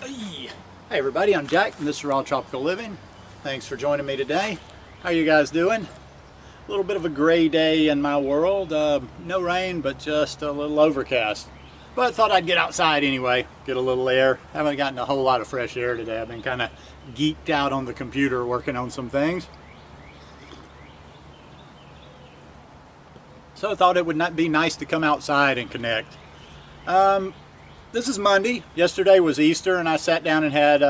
Hey everybody, I'm Jack and this is Raw Tropical Living. Thanks for joining me today. How you guys doing? A little bit of a gray day in my world. No rain, but just a little overcast. But I thought I'd get outside anyway, get a little air. Haven't gotten a whole lot of fresh air today. I've been kind of geeked out on the computer working on some things. So I thought it would not be nice to come outside and connect. This is Monday. Yesterday was Easter, and I sat down and had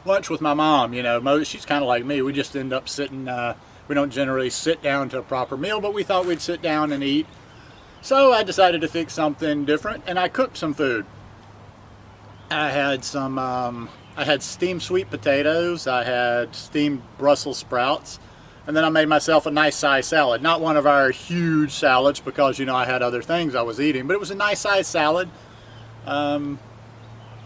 lunch with my mom. You know, she's kind of like me. We just end up sitting. We don't generally sit down to a proper meal, but we thought we'd sit down and eat. So I decided to fix something different, and I cooked some food. I had some. I had steamed sweet potatoes. I had steamed Brussels sprouts, and then I made myself a nice size salad. Not one of our huge salads because I had other things I was eating, but it was a nice size salad.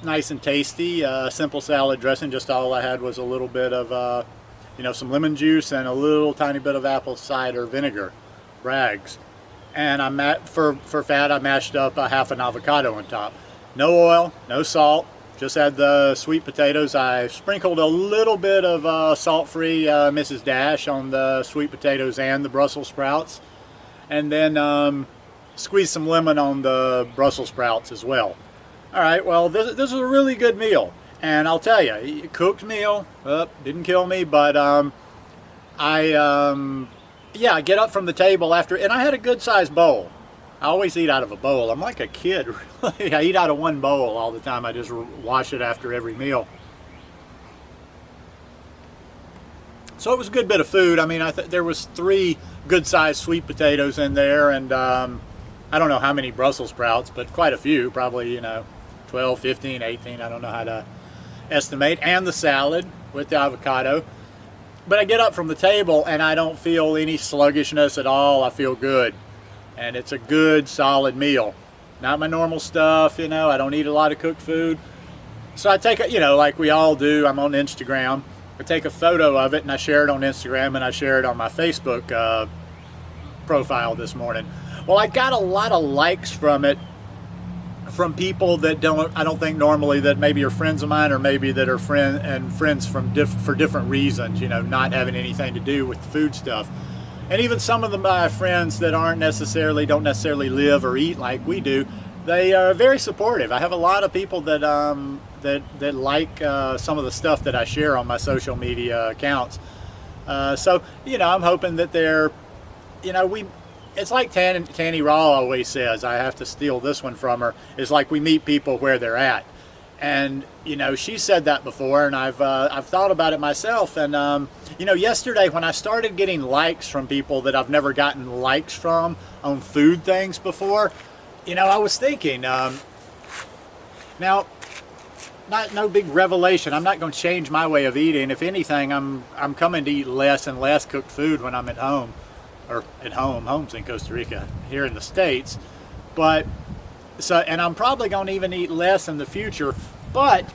Nice and tasty, simple salad dressing. Just all I had was a little bit of some lemon juice and a little tiny bit of apple cider vinegar, Bragg's. And for fat I mashed up a half an avocado on top. No oil, no salt, just had the sweet potatoes. I sprinkled a little bit of salt-free Mrs. Dash on the sweet potatoes and the Brussels sprouts, and then squeeze some lemon on the Brussels sprouts as well. All right, well, this is a really good meal, and I'll tell you, cooked meal, didn't kill me, but I get up from the table after, and I had a good-sized bowl. I always eat out of a bowl. I'm like a kid, really. I eat out of one bowl all the time. I just wash it after every meal. So it was a good bit of food. I mean, there was 3 good-sized sweet potatoes in there, and I don't know how many Brussels sprouts, but quite a few, probably, 12, 15, 18, I don't know how to estimate, and the salad with the avocado. But I get up from the table and I don't feel any sluggishness at all. I feel good. And it's a good, solid meal. Not my normal stuff, I don't eat a lot of cooked food. So I take like we all do, I'm on Instagram. I take a photo of it and I share it on Instagram, and I share it on my Facebook profile this morning. Well, I got a lot of likes from it, from people that I don't think normally, that maybe are friends of mine, or maybe that are friends for different reasons, not having anything to do with food stuff. And even some of my friends that don't necessarily live or eat like we do, they are very supportive. I have a lot of people that like some of the stuff that I share on my social media accounts. So I'm hoping that they're, it's like Tanny Raw always says. I have to steal this one from her. It's like we meet people where they're at, and she said that before, and I've thought about it myself. And yesterday when I started getting likes from people that I've never gotten likes from on food things before, I was thinking, now, no big revelation. I'm not going to change my way of eating. If anything, I'm coming to eat less and less cooked food when I'm at home. Or at home. Home's in Costa Rica, here in the States. And I'm probably going to even eat less in the future. But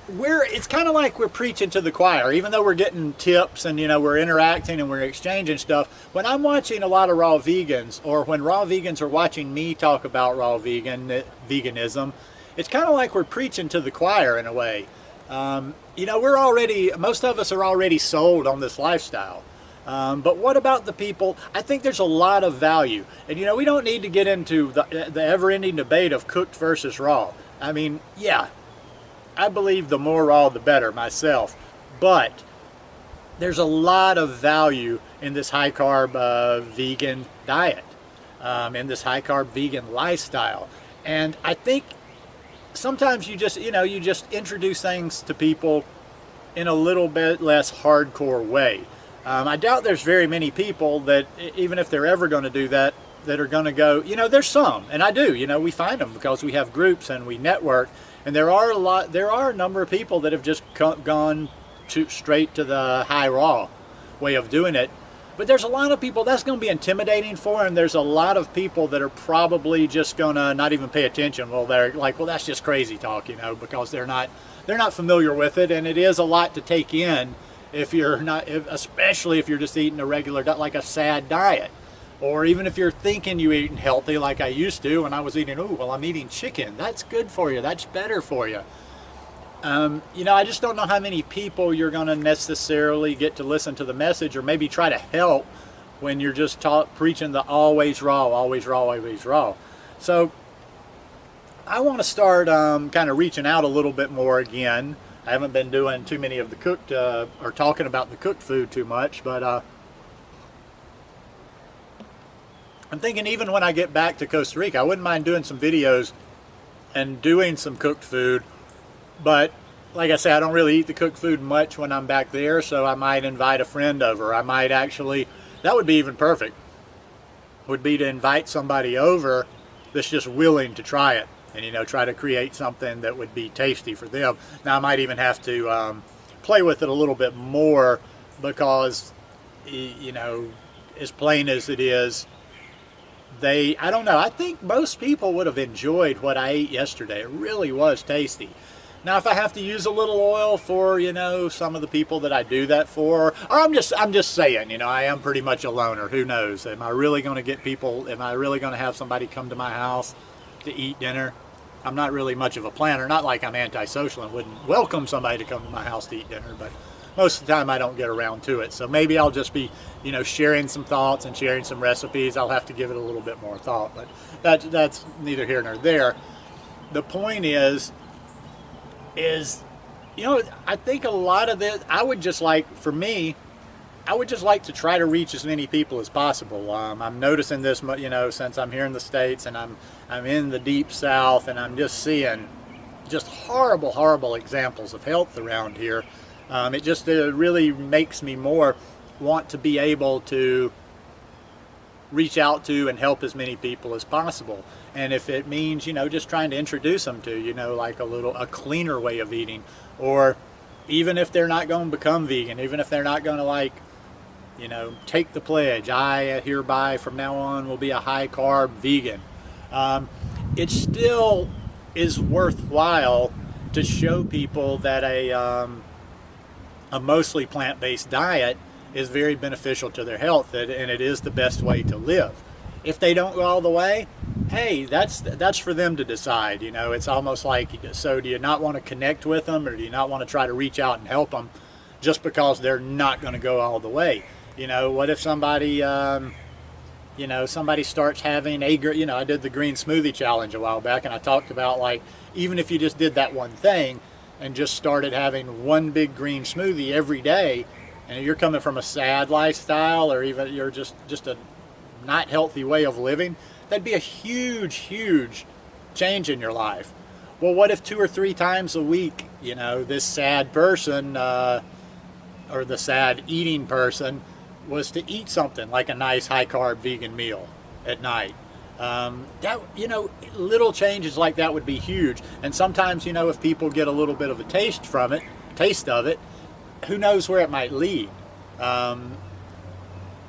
it's kind of like we're preaching to the choir, even though we're getting tips and we're interacting and we're exchanging stuff. When I'm watching a lot of raw vegans, or when raw vegans are watching me talk about raw veganism, it's kind of like we're preaching to the choir in a way. Most of us are already sold on this lifestyle. But what about the people? I think there's a lot of value. And we don't need to get into the ever-ending debate of cooked versus raw. I mean, yeah, I believe the more raw the better myself. But there's a lot of value in this high-carb vegan diet, in this high-carb vegan lifestyle. And I think sometimes you just introduce things to people in a little bit less hardcore way. I doubt there's very many people that, even if they're ever going to do that, that are going to go, there's some, and I do, we find them because we have groups and we network, and there are a number of people that have just gone straight to the high raw way of doing it. But there's a lot of people that's going to be intimidating for, and there's a lot of people that are probably just going to not even pay attention. Well, they're like, well, that's just crazy talk, because they're not familiar with it, and it is a lot to take in. Especially if you're just eating a regular, like a sad diet. Or even if you're thinking you're eating healthy like I used to when I was eating, oh, well, I'm eating chicken. That's good for you. That's better for you. You know, I just don't know how many people you're going to necessarily get to listen to the message or maybe try to help when you're just preaching the always raw, always raw, always raw. So I want to start kind of reaching out a little bit more again. I haven't been doing too many of the cooked or talking about the cooked food too much, but I'm thinking even when I get back to Costa Rica, I wouldn't mind doing some videos and doing some cooked food. But like I say, I don't really eat the cooked food much when I'm back there, so I might invite a friend over. I might actually, that would be even perfect, would be to invite somebody over that's just willing to try it and, you know, try to create something that would be tasty for them. Now, I might even have to play with it a little bit more because, you know, as plain as it is, I don't know, I think most people would have enjoyed what I ate yesterday. It really was tasty. Now, if I have to use a little oil for, you know, some of the people that I do that for, or I'm just saying, you know, I am pretty much a loner. Who knows? Am I really going to get people, am I really going to have somebody come to my house to eat dinner? I'm not really much of a planner. Not like I'm antisocial and wouldn't welcome somebody to come to my house to eat dinner, but most of the time I don't get around to it. So maybe I'll just be, you know, sharing some thoughts and sharing some recipes. I'll have to give it a little bit more thought, but that's neither here nor there. The point is, you know, I think a lot of this, I would just like, for me, I would just like to try to reach as many people as possible. I'm noticing this, you know, since I'm here in the States and I'm in the deep South, and I'm just seeing just horrible, horrible examples of health around here. It just really makes me more want to be able to reach out to and help as many people as possible. And if it means, you know, just trying to introduce them to, you know, like a cleaner way of eating, or even if they're not going to become vegan, even if they're not going to, like, you know, take the pledge, I hereby from now on will be a high carb vegan. It still is worthwhile to show people that a mostly plant-based diet is very beneficial to their health, and it is the best way to live. If they don't go all the way, hey, that's for them to decide. You know, it's almost like, so do you not want to connect with them, or do you not want to try to reach out and help them just because they're not going to go all the way? You know, what if somebody, you know, somebody starts having you know, I did the green smoothie challenge a while back, and I talked about, like, even if you just did that one thing and just started having one big green smoothie every day, and you're coming from a sad lifestyle, or even you're just a not healthy way of living, that'd be a huge, huge change in your life. Well, what if 2 or 3 times a week, you know, this sad person or the sad eating person was to eat something like a nice high carb vegan meal at night? That, you know, little changes like that would be huge. And sometimes, you know, if people get a little bit of a taste of it, who knows where it might lead.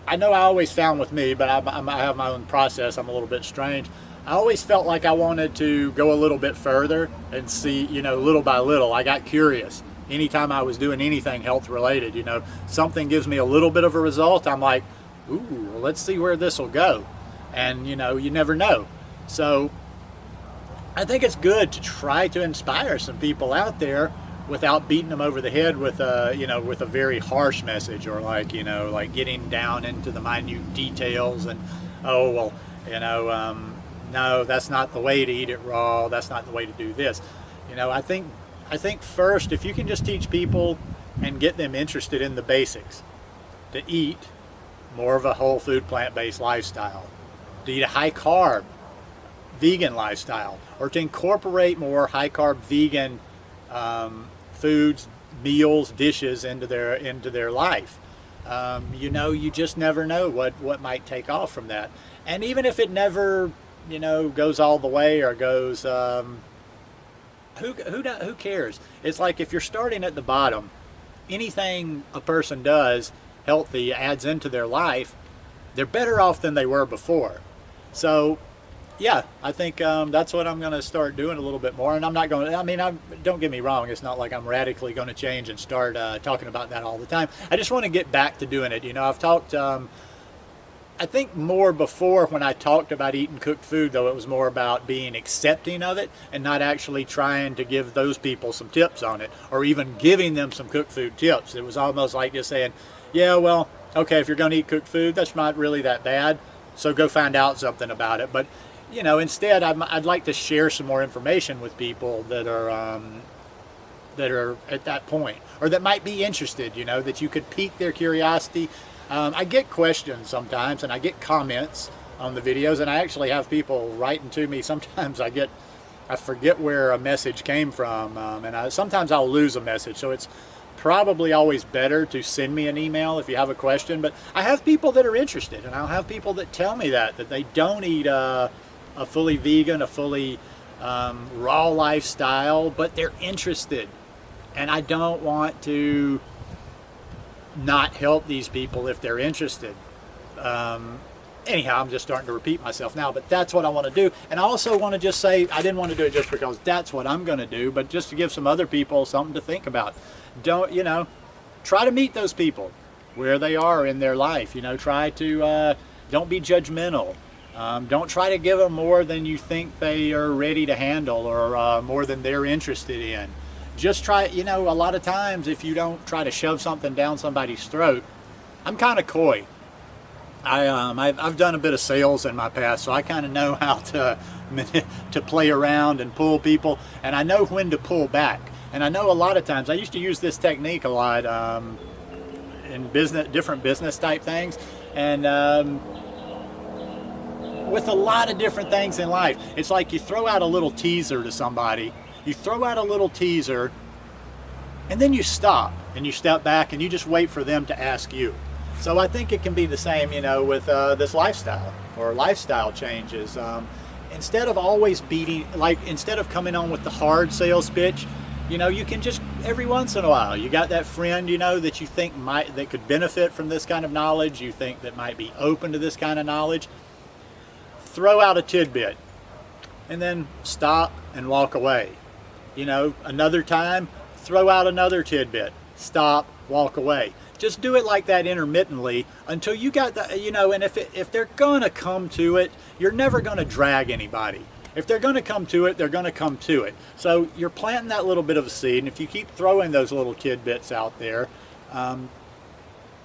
I know I always found with me, but I have my own process. I'm a little bit strange. I always felt like I wanted to go a little bit further and see, you know, little by little. I got curious. Anytime I was doing anything health related, you know, something gives me a little bit of a result, I'm like, ooh, well, let's see where this will go. And, you know, you never know. So I think it's good to try to inspire some people out there without beating them over the head with a, you know, with a very harsh message, or like, you know, like getting down into the minute details and, oh, well, you know, no, that's not the way to eat it raw. That's not the way to do this. You know, I think first, if you can just teach people and get them interested in the basics, to eat more of a whole food plant-based lifestyle, to eat a high carb vegan lifestyle, or to incorporate more high carb vegan foods, meals, dishes into their life. You know, you just never know what might take off from that. And even if it never, you know, goes all the way, or goes, who cares? It's like, if you're starting at the bottom, anything a person does healthy adds into their life, they're better off than they were before. So yeah, I think that's what I'm going to start doing a little bit more. And I'm not going to, I mean, don't get me wrong, it's not like I'm radically going to change and start talking about that all the time. I just want to get back to doing it. You know, I've talked I think more before, when I talked about eating cooked food, though, it was more about being accepting of it and not actually trying to give those people some tips on it, or even giving them some cooked food tips. It was almost like just saying, yeah, well, okay, if you're going to eat cooked food, that's not really that bad, so go find out something about it. But, you know, instead, I'd like to share some more information with people that are at that point, or that might be interested, you know, that you could pique their curiosity. I get questions sometimes, and I get comments on the videos, and I actually have people writing to me. Sometimes I forget where a message came from, and sometimes I'll lose a message, so it's probably always better to send me an email if you have a question. But I have people that are interested, and I'll have people that tell me that they don't eat a fully vegan, a fully raw lifestyle, but they're interested. And I don't want to not help these people if they're interested. Anyhow, I'm just starting to repeat myself now, but that's what I want to do. And I also want to just say, I didn't want to do it just because that's what I'm going to do, but just to give some other people something to think about. Don't, you know, try to meet those people where they are in their life. You know, try to, don't be judgmental. Don't try to give them more than you think they are ready to handle, or more than they're interested in. Just try, you know, a lot of times if you don't try to shove something down somebody's throat, I'm kind of coy. I've done a bit of sales in my past, so I kind of know how to play around and pull people, and I know when to pull back. And I know a lot of times, I used to use this technique a lot in different business type things, and with a lot of different things in life. It's like you throw out a little teaser to somebody. You throw out a little teaser, and then you stop and you step back and you just wait for them to ask you. So I think it can be the same, you know, with this lifestyle or lifestyle changes. Instead of always instead of coming on with the hard sales pitch, you know, you can just, every once in a while, you got that friend, you know, that you think that could benefit from this kind of knowledge, you think that might be open to this kind of knowledge. Throw out a tidbit and then stop and walk away. You know, another time, throw out another tidbit, stop, walk away. Just do it like that intermittently until you got the, you know, and if they're gonna come to it, you're never gonna drag anybody. If they're gonna come to it, they're gonna come to it. So you're planting that little bit of a seed, and if you keep throwing those little tidbits out there,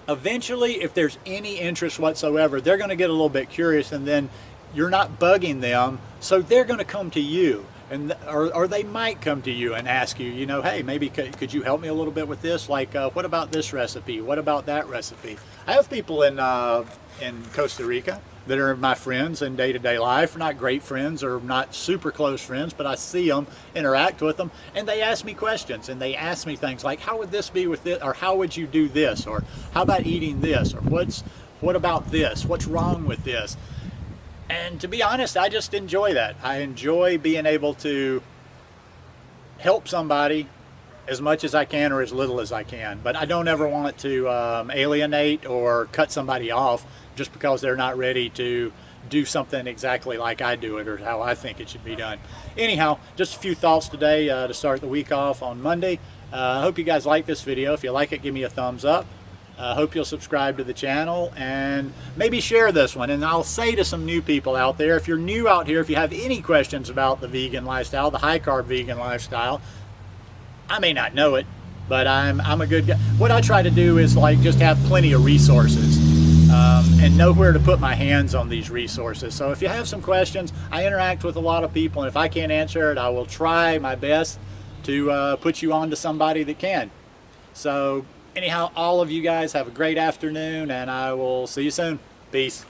eventually, if there's any interest whatsoever, they're gonna get a little bit curious, and then you're not bugging them, so they're gonna come to you. Or they might come to you and ask you, you know, hey, maybe could you help me a little bit with this? Like, what about this recipe? What about that recipe? I have people in Costa Rica that are my friends in day-to-day life. Not great friends or not super close friends, but I see them, interact with them, and they ask me questions, and they ask me things like, how would this be with this? Or how would you do this? Or how about eating this? Or what about this? What's wrong with this? And to be honest, I just enjoy that. I enjoy being able to help somebody as much as I can or as little as I can. But I don't ever want to alienate or cut somebody off just because they're not ready to do something exactly like I do it or how I think it should be done. Anyhow, just a few thoughts today to start the week off on Monday. I hope you guys like this video. If you like it, give me a thumbs up. I hope you'll subscribe to the channel and maybe share this one. And I'll say to some new people out there, if you're new out here, if you have any questions about the vegan lifestyle, the high carb vegan lifestyle, I may not know it, but I'm a good guy. What I try to do is like just have plenty of resources and know where to put my hands on these resources. So if you have some questions, I interact with a lot of people, and if I can't answer it, I will try my best to put you on to somebody that can. So anyhow, all of you guys have a great afternoon, and I will see you soon. Peace.